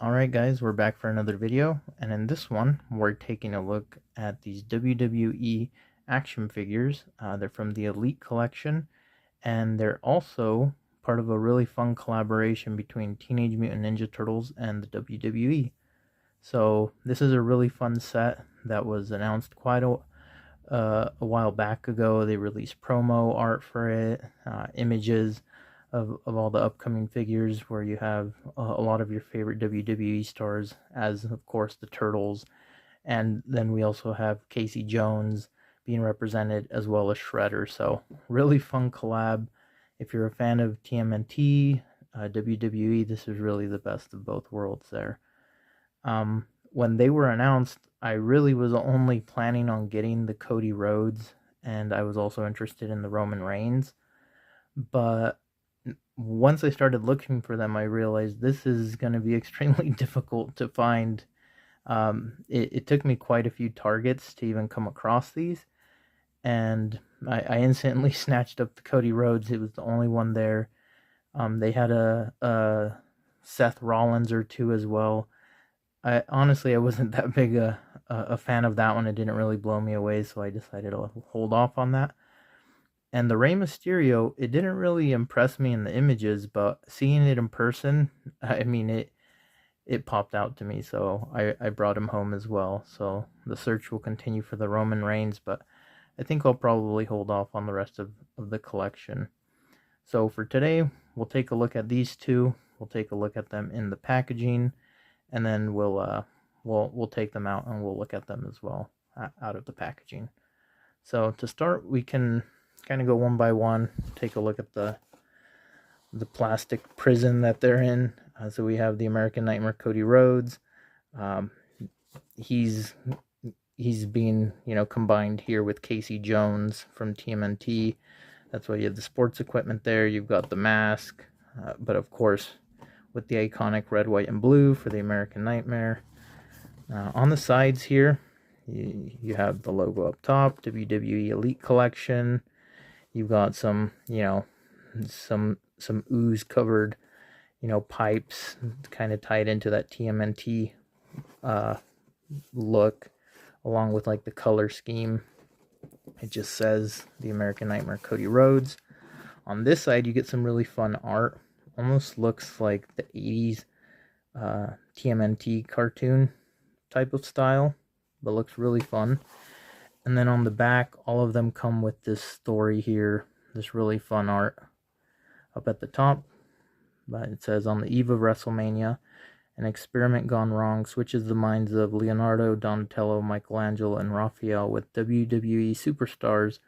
Alright guys, we're back for another video, and in this one, we're taking a look at these WWE action figures. They're from the Elite Collection, and they're also part of a really fun collaboration between Teenage Mutant Ninja Turtles and the WWE. So this is a really fun set that was announced quite a while back ago. They released promo art for it, images of all the upcoming figures, where you have a lot of your favorite WWE stars, as of course the Turtles, and then we also have Casey Jones being represented, as well as Shredder. So really fun collab. If you're a fan of TMNT, WWE, this is really the best of both worlds there. When they were announced, I really was only planning on getting the Cody Rhodes, and I was also interested in the Roman Reigns, but once I started looking for them, I realized this is going to be extremely difficult to find. It took me quite a few targets to even come across these, and I instantly snatched up the Cody Rhodes. It was the only one there. They had a Seth Rollins or two as well. I wasn't that big a fan of that one. It didn't really blow me away, so I decided to hold off on that. And the Rey Mysterio, it didn't really impress me in the images, but seeing it in person, I mean, it popped out to me, so I brought him home as well. So the search will continue for the Roman Reigns, but I think I'll probably hold off on the rest of the collection. So for today, we'll take a look at these two. We'll take a look at them in the packaging, and then we'll take them out and we'll look at them as well out of the packaging. So to start, we can kind of go one by one, take a look at the plastic prison that they're in. So we have the American Nightmare Cody Rhodes. He's being combined here with Casey Jones from TMNT. That's why you have the sports equipment there. You've got the mask, but of course with the iconic red, white, and blue for the American Nightmare. On the sides here, you have the logo up top, WWE Elite Collection. You've got some ooze covered, pipes kind of tied into that TMNT look, along with like the color scheme. It just says the American Nightmare Cody Rhodes. On this side, you get some really fun art. Almost looks like the 80s TMNT cartoon type of style, but looks really fun. And then on the back, all of them come with this story here, this really fun art up at the top. But it says, on the eve of WrestleMania, an experiment gone wrong switches the minds of Leonardo, Donatello, Michelangelo, and Raphael with WWE superstars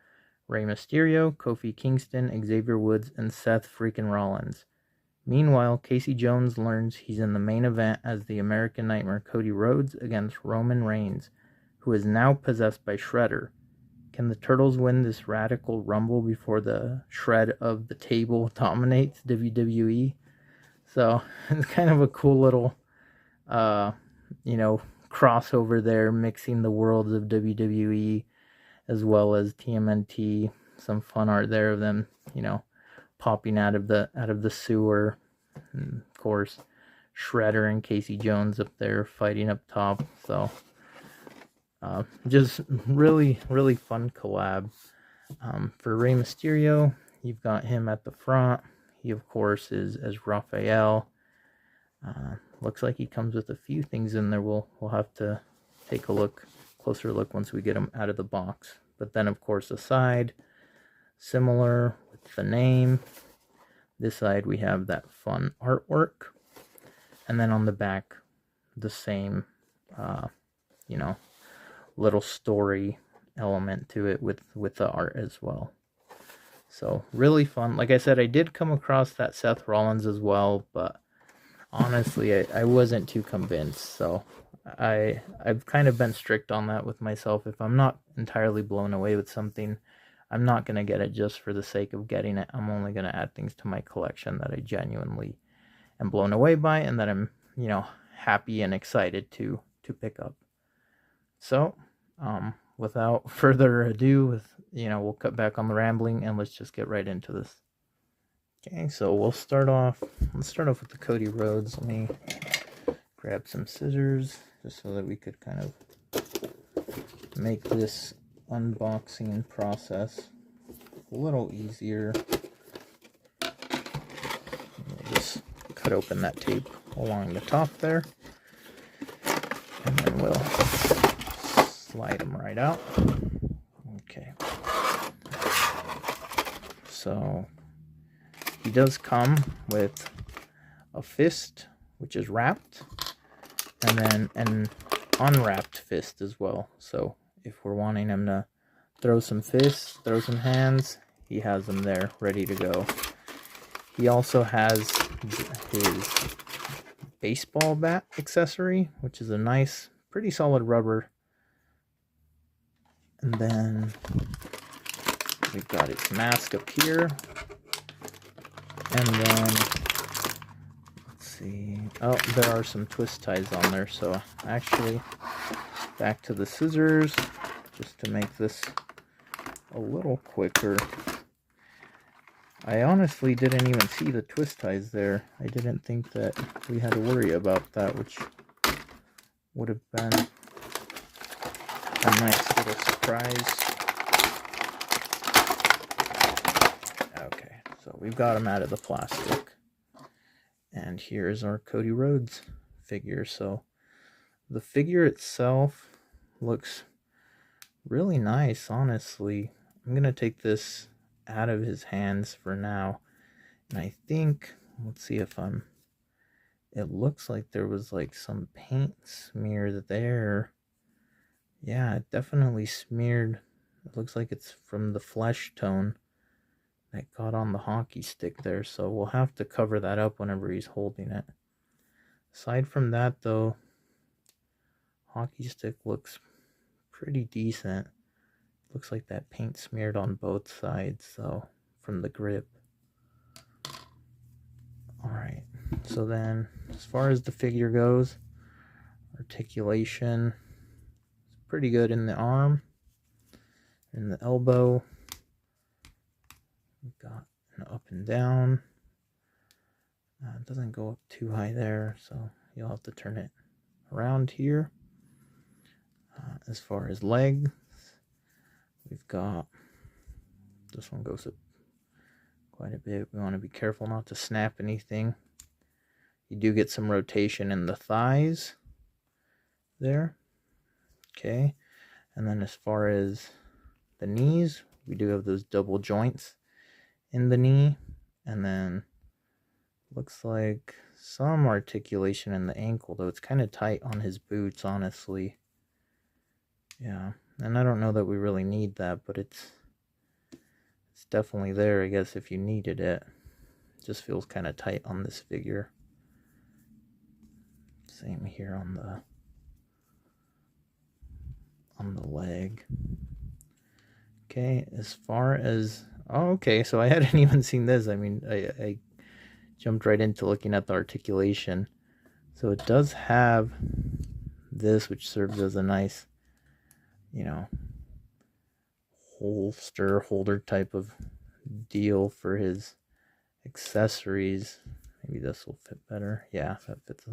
Rey Mysterio, Kofi Kingston, Xavier Woods, and Seth freaking Rollins. Meanwhile, Casey Jones learns he's in the main event as the American Nightmare Cody Rhodes against Roman Reigns, who is now possessed by Shredder. Can the Turtles win this radical rumble before the shred of the table dominates WWE? So it's kind of a cool little, crossover there, mixing the worlds of WWE as well as TMNT. Some fun art there of them, popping out of the sewer. And of course, Shredder and Casey Jones up there fighting up top. So just really, really fun collab. For Rey Mysterio, you've got him at the front. He, of course, is as Raphael. Looks like he comes with a few things in there. We'll have to take a closer look once we get him out of the box. But then, of course, the side, similar with the name. This side, we have that fun artwork. And then on the back, the same, little story element to it with the art as well. So really fun. Like I said, I did come across that Seth Rollins as well, but honestly, I wasn't too convinced. So I've kind of been strict on that with myself. If I'm not entirely blown away with something, I'm not going to get it just for the sake of getting it. I'm only going to add things to my collection that I genuinely am blown away by, and that I'm, happy and excited to pick up. So, without further ado, we'll cut back on the rambling and let's just get right into this. Okay, so let's start off with the Cody Rhodes. Let me grab some scissors just so that we could kind of make this unboxing process a little easier. We'll just cut open that tape along the top there, and then we'll slide them right out. Okay. So he does come with a fist, which is wrapped, and then an unwrapped fist as well. So if we're wanting him to throw some fists, throw some hands, he has them there ready to go. He also has his baseball bat accessory, which is a nice, pretty solid rubber. And then we've got its mask up here. And then, let's see, oh, there are some twist ties on there. So actually, back to the scissors, just to make this a little quicker. I honestly didn't even see the twist ties there. I didn't think that we had to worry about that, which would have been a nice little surprise. Okay, so we've got him out of the plastic. And here's our Cody Rhodes figure. So the figure itself looks really nice, honestly. I'm going to take this out of his hands for now, and I think, let's see if it looks like there was like some paint smeared there. Yeah, it definitely smeared. It looks like it's from the flesh tone that got on the hockey stick there, so we'll have to cover that up whenever he's holding it. Aside from that though, hockey stick looks pretty decent. Looks like that paint smeared on both sides, so from the grip. Alright, so then as far as the figure goes, articulation is pretty good in the arm, in the elbow. We've got an up and down. It doesn't go up too high there, so you'll have to turn it around here. As far as legs, we've got, this one goes up quite a bit. We want to be careful not to snap anything. You do get some rotation in the thighs there. Okay, and then as far as the knees, we do have those double joints in the knee, and then looks like some articulation in the ankle, though it's kind of tight on his boots, honestly. Yeah, and I don't know that we really need that, but it's definitely there, I guess, if you needed it. Just feels kind of tight on this figure. Same here on the leg. Okay, as far as, oh, okay, so I hadn't even seen this. I mean, I jumped right into looking at the articulation. So it does have this, which serves as a nice, you know, holder type of deal for his accessories. Maybe this will fit better. Yeah, that fits.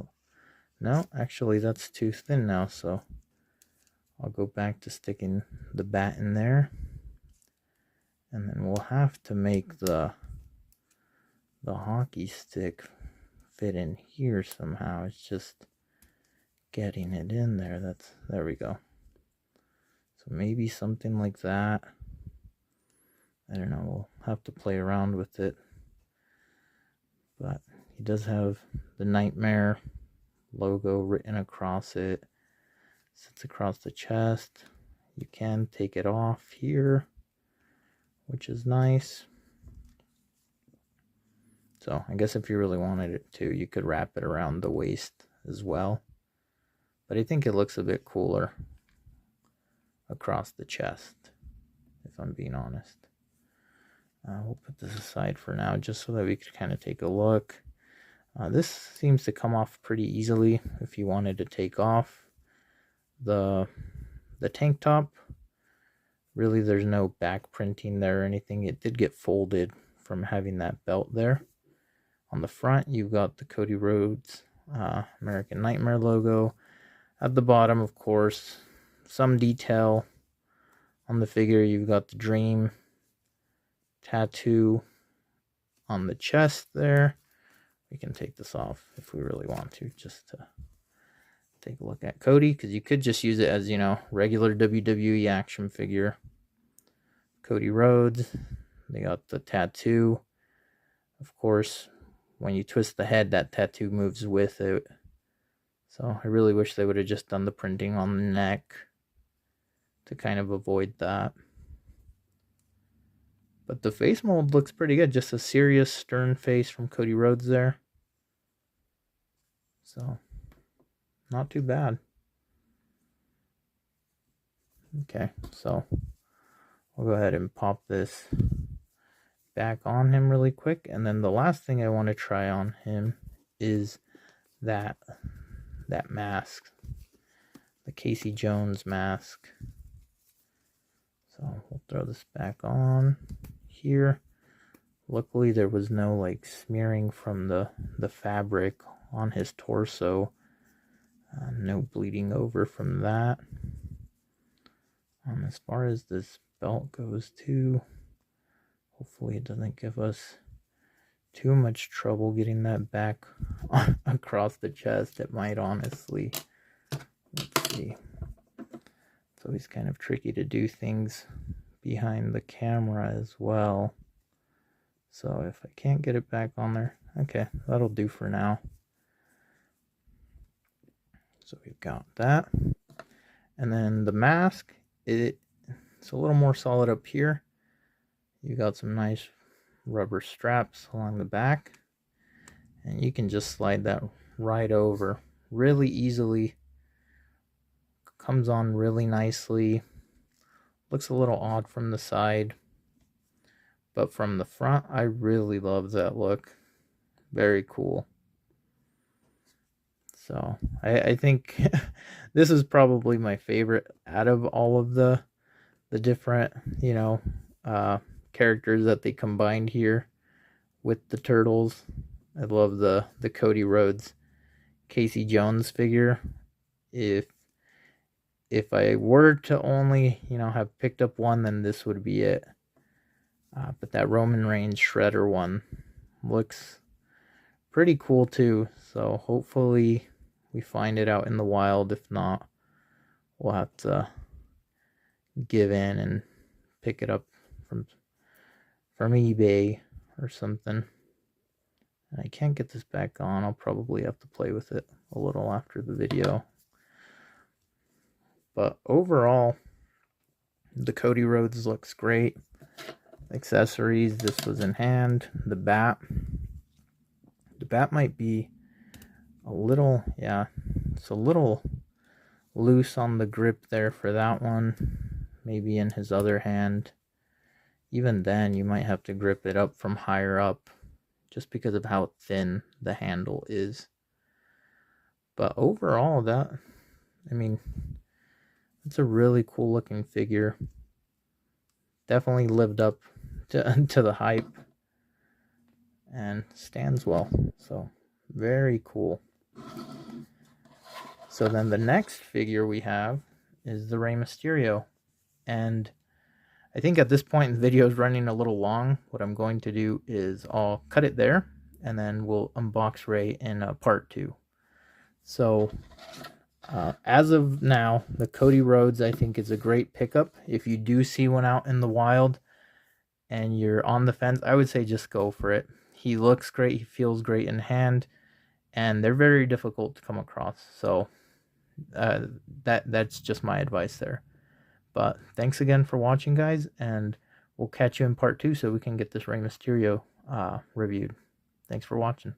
No, actually that's too thin now, so I'll go back to sticking the bat in there, and then we'll have to make the hockey stick fit in here somehow. It's just getting it in there. There we go. So maybe something like that. I don't know, we'll have to play around with it. But he does have the Nightmare logo written across it. Sits across the chest. You can take it off here, which is nice. So I guess if you really wanted it to, you could wrap it around the waist as well. But I think it looks a bit cooler across the chest, if I'm being honest. We'll put this aside for now, just so that we could kind of take a look. This seems to come off pretty easily if you wanted to take off the tank top. Really, there's no back printing there or anything. It did get folded from having that belt there. On the front, you've got the Cody Rhodes American Nightmare logo. At the bottom, of course, some detail on the figure. You've got the Dream tattoo on the chest there. We can take this off if we really want to, just to take a look at Cody, because you could just use it as, you know, regular WWE action figure. Cody Rhodes, they got the tattoo. Of course, when you twist the head, that tattoo moves with it. So I really wish they would have just done the printing on the neck to kind of avoid that. But the face mold looks pretty good. Just a serious, stern face from Cody Rhodes there. So, not too bad. Okay, so I'll go ahead and pop this back on him really quick. And then the last thing I want to try on him is that mask. The Casey Jones mask. So we'll throw this back on here. Luckily there was no like smearing from the fabric on his torso. No bleeding over from that. As far as this belt goes too, hopefully it doesn't give us too much trouble getting that back across the chest. It might, honestly. Let's see. It's always kind of tricky to do things behind the camera as well. So if I can't get it back on there, okay, that'll do for now. So we've got that. And then the mask, it's a little more solid up here. You got some nice rubber straps along the back. And you can just slide that right over really easily. Comes on really nicely. Looks a little odd from the side, but from the front, I really love that look. Very cool. So I think this is probably my favorite out of all of the different, you know, characters that they combined here with the turtles. I love the Cody Rhodes Casey Jones figure. If I were to only, you know, have picked up one, then this would be it. But that Roman Reigns Shredder one looks pretty cool too. So hopefully we find it out in the wild. If not, we'll have to give in and pick it up from eBay or something. And I can't get this back on. I'll probably have to play with it a little after the video. But overall, the Cody Rhodes looks great. Accessories, this was in hand. The bat might be a little, yeah, it's a little loose on the grip there for that one. Maybe in his other hand. Even then, you might have to grip it up from higher up, just because of how thin the handle is. But overall, I mean, it's a really cool looking figure. Definitely lived up to the hype and stands well. So very cool. So then the next figure we have is the Rey Mysterio. And I think at this point the video is running a little long. What I'm going to do is I'll cut it there and then we'll unbox Rey in part 2. So as of now, the Cody Rhodes I think is a great pickup. If you do see one out in the wild and you're on the fence, I would say just go for it. He looks great, he feels great in hand, and they're very difficult to come across. So that's just my advice there. But thanks again for watching, guys, and we'll catch you in part 2 so we can get this Rey Mysterio reviewed. Thanks for watching.